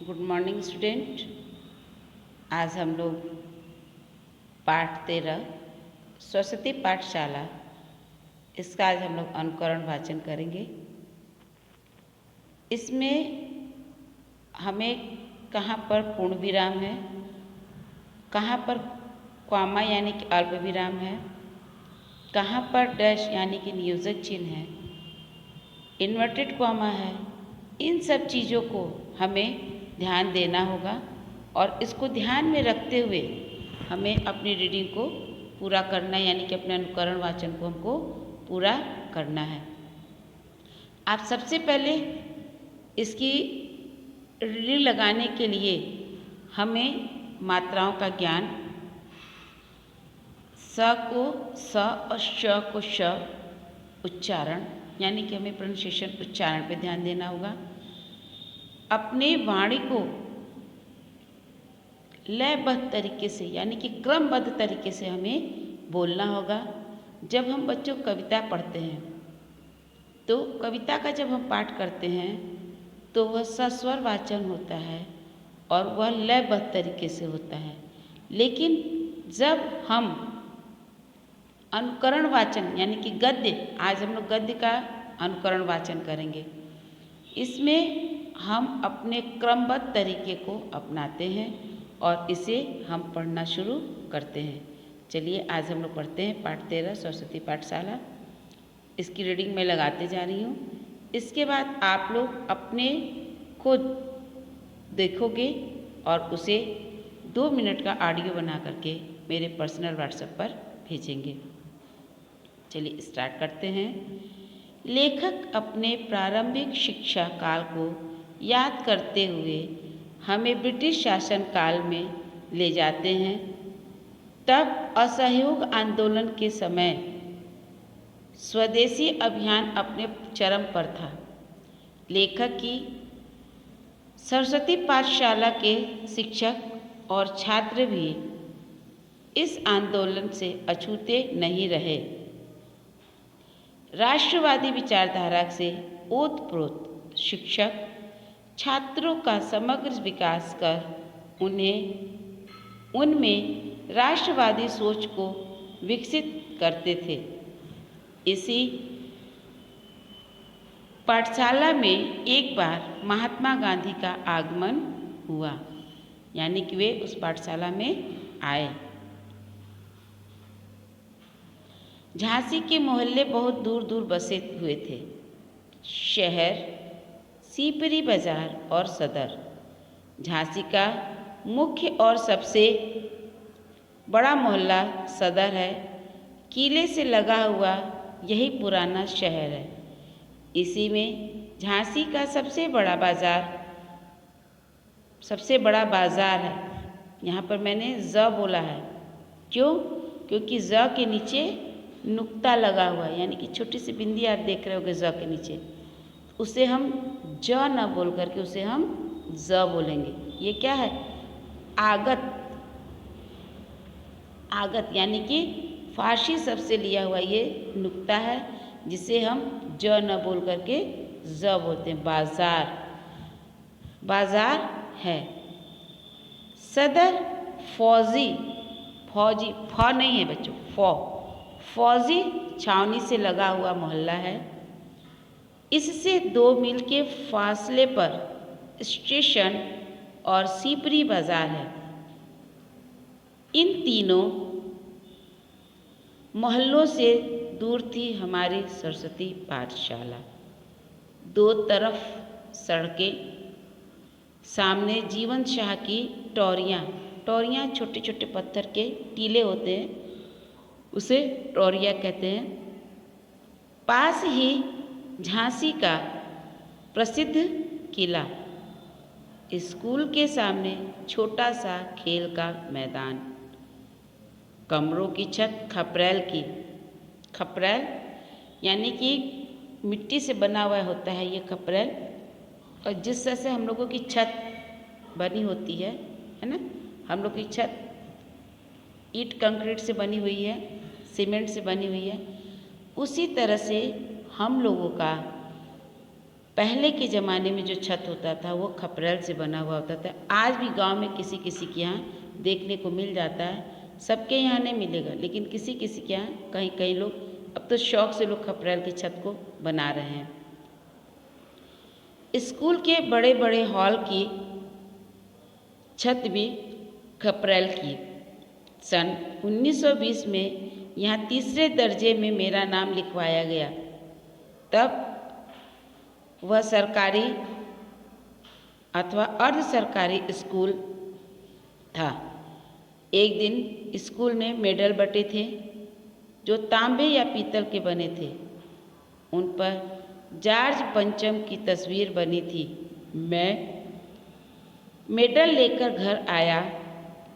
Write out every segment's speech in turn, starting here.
Good morning student. आज हम लोग पाठ 13 सरस्वती पाठशाला इसका आज हम लोग अनुकरण वाचन करेंगे। इसमें हमें कहाँ पर पूर्ण विराम है, कहाँ पर कॉमा यानी कि अल्प विराम है, कहाँ पर डैश यानी कि नियोजक चिन्ह है, इन्वर्टेड कॉमा है, इन सब चीज़ों को हमें ध्यान देना होगा और इसको ध्यान में रखते हुए हमें अपनी रीडिंग को पूरा करना है, यानी कि अपने अनुकरण वाचन को हमको पूरा करना है। आप सबसे पहले इसकी रीडिंग लगाने के लिए हमें मात्राओं का ज्ञान, स को स और श को श उच्चारण यानी कि हमें प्रोनाउंसिएशन उच्चारण पे ध्यान देना होगा। अपने वाणी को लयबद्ध तरीके से यानी कि क्रमबद्ध तरीके से हमें बोलना होगा। जब हम बच्चों कविता पढ़ते हैं तो कविता का जब हम पाठ करते हैं तो वह सस्वर वाचन होता है और वह लयबद्ध तरीके से होता है। लेकिन जब हम अनुकरण वाचन यानी कि गद्य, आज हम लोग गद्य का अनुकरण वाचन करेंगे, इसमें हम अपने क्रमबद्ध तरीके को अपनाते हैं और इसे हम पढ़ना शुरू करते हैं। चलिए आज हम लोग पढ़ते हैं पाठ 13 सरस्वती पाठशाला। इसकी रीडिंग मैं लगाते जा रही हूँ। इसके बाद आप लोग अपने खुद देखोगे और उसे 2 मिनट का ऑडियो बना करके मेरे पर्सनल व्हाट्सएप पर भेजेंगे। चलिए स्टार्ट करते हैं। लेखक अपने प्रारंभिक शिक्षा काल को याद करते हुए हमें ब्रिटिश शासन काल में ले जाते हैं। तब असहयोग आंदोलन के समय स्वदेशी अभियान अपने चरम पर था। लेखक की सरस्वती पाठशाला के शिक्षक और छात्र भी इस आंदोलन से अछूते नहीं रहे। राष्ट्रवादी विचारधारा से ओतप्रोत शिक्षक छात्रों का समग्र विकास कर उनमें राष्ट्रवादी सोच को विकसित करते थे। इसी पाठशाला में एक बार महात्मा गांधी का आगमन हुआ, यानी कि वे उस पाठशाला में आए। झांसी के मोहल्ले बहुत दूर दूर बसे हुए थे। शहर, सीपरी बाजार और सदर। झांसी का मुख्य और सबसे बड़ा मोहल्ला सदर है। किले से लगा हुआ यही पुराना शहर है। इसी में झांसी का सबसे बड़ा बाज़ार है। यहाँ पर मैंने ज़ बोला है, क्यों? क्योंकि ज़ के नीचे नुक्ता लगा हुआ है, यानी कि छोटी सी बिंदी आप देख रहे होगे ज़ के नीचे, उसे हम ज न बोल करके उसे हम ज बोलेंगे। ये क्या है? आगत। आगत यानी कि फारसी शब्द से लिया हुआ ये नुक्ता है, जिसे हम ज न बोल करके ज बोलते हैं। बाजार, बाजार है। सदर फौजी, फौजी फ नहीं है बच्चों, फौजी छावनी से लगा हुआ मोहल्ला है। इससे 2 मील के फासले पर स्टेशन और सीपरी बाजार है। इन तीनों मोहल्लों से दूर थी हमारी सरस्वती पाठशाला। 2 तरफ सड़कें, सामने जीवन शाह की टोरियाँ छोटे छोटे पत्थर के टीले होते हैं, उसे टोरिया कहते हैं। पास ही झांसी का प्रसिद्ध किला। स्कूल के सामने छोटा सा खेल का मैदान। कमरों की छत खपरेल यानी कि मिट्टी से बना हुआ होता है ये खपरेल, और जिस तरह से हम लोगों की छत बनी होती है ना, हम लोग की छत ईंट कंक्रीट से बनी हुई है, सीमेंट से बनी हुई है, उसी तरह से हम लोगों का पहले के ज़माने में जो छत होता था वो खपरेल से बना हुआ होता था। आज भी गांव में किसी किसी के यहाँ देखने को मिल जाता है, सबके यहाँ नहीं मिलेगा, लेकिन किसी किसी के यहाँ कहीं कहीं लोग अब तो शौक से लोग खपरेल की छत को बना रहे हैं। स्कूल के बड़े बड़े हॉल की छत भी खपरेल की। सन 1920 में यहाँ तीसरे दर्जे में मेरा नाम लिखवाया गया। तब वह सरकारी अथवा अर्ध सरकारी स्कूल था। एक दिन स्कूल में मेडल बटे थे जो तांबे या पीतल के बने थे। उन पर जॉर्ज पंचम की तस्वीर बनी थी। मैं मेडल लेकर घर आया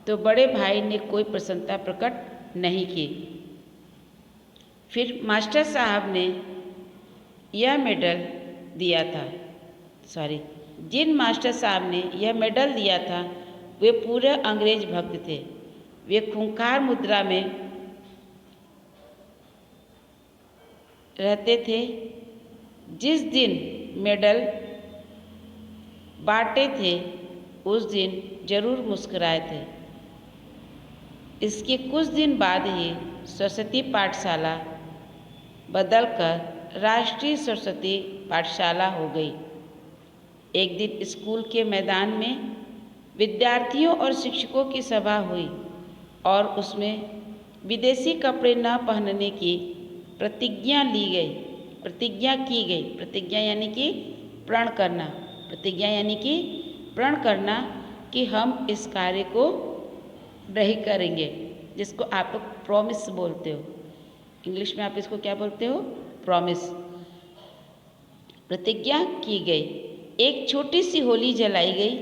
तो बड़े भाई ने कोई प्रसन्नता प्रकट नहीं की। फिर मास्टर साहब ने यह मेडल दिया था, जिन मास्टर साहब ने यह मेडल दिया था वे पूरे अंग्रेज भक्त थे। वे खूंखार मुद्रा में रहते थे। जिस दिन मेडल बांटे थे उस दिन जरूर मुस्कुराए थे। इसके कुछ दिन बाद ही सरस्वती पाठशाला बदलकर राष्ट्रीय सरस्वती पाठशाला हो गई। एक दिन स्कूल के मैदान में विद्यार्थियों और शिक्षकों की सभा हुई और उसमें विदेशी कपड़े न पहनने की प्रतिज्ञा की गई। प्रतिज्ञा यानी कि प्रण करना। प्रतिज्ञा यानी कि प्रण करना कि हम इस कार्य को नहीं करेंगे, जिसको आप लोग प्रॉमिस बोलते हो। इंग्लिश में आप इसको क्या बोलते हो? प्रॉमिस। प्रतिज्ञा की गई। एक छोटी सी होली जलाई गई।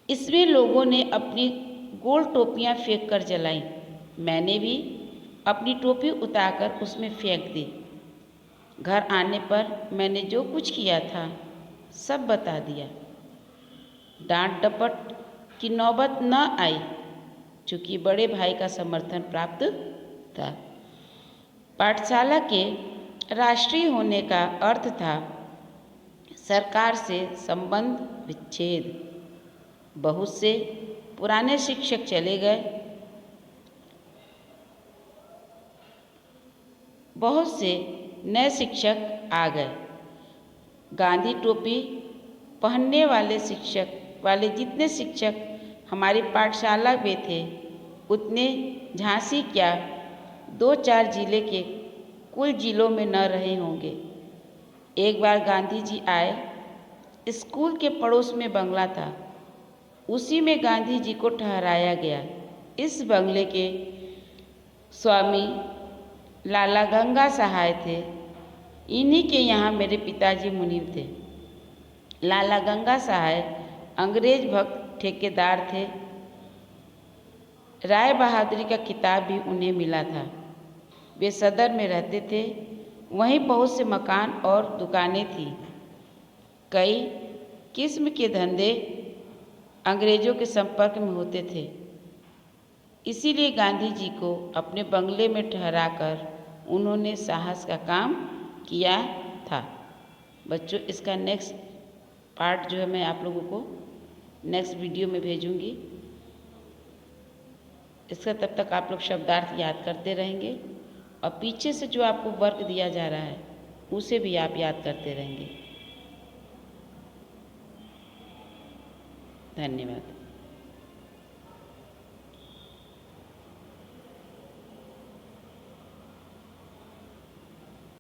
इसमें लोगों ने अपनी गोल टोपियां फेंक कर जलाई। मैंने भी अपनी टोपी उतारकर उसमें फेंक दी। घर आने पर मैंने जो कुछ किया था सब बता दिया। डांट डपट की नौबत न आई, चूँकि बड़े भाई का समर्थन प्राप्त था। पाठशाला के राष्ट्रीय होने का अर्थ था सरकार से संबंध विच्छेद। बहुत से पुराने शिक्षक चले गए, बहुत से नए शिक्षक आ गए। गांधी टोपी पहनने वाले जितने शिक्षक हमारी पाठशाला में थे उतने झांसी क्या 2-4 जिले के कुल जिलों में न रहे होंगे। एक बार गांधी जी आए। स्कूल के पड़ोस में बंगला था, उसी में गांधी जी को ठहराया गया। इस बंगले के स्वामी लाला गंगा सहाय थे। इन्हीं के यहाँ मेरे पिताजी मुनीम थे। लाला गंगा सहाय अंग्रेज भक्त ठेकेदार थे। राय बहादुरी का किताब भी उन्हें मिला था। वे सदर में रहते थे। वहीं बहुत से मकान और दुकानें थीं। कई किस्म के धंधे अंग्रेजों के संपर्क में होते थे। इसीलिए गांधी जी को अपने बंगले में ठहराकर उन्होंने साहस का काम किया था। बच्चों, इसका नेक्स्ट पार्ट जो है मैं आप लोगों को नेक्स्ट वीडियो में भेजूंगी। इसका तब तक आप लोग शब्दार्थ याद करते रहेंगे और पीछे से जो आपको वर्क दिया जा रहा है उसे भी आप याद करते रहेंगे। धन्यवाद।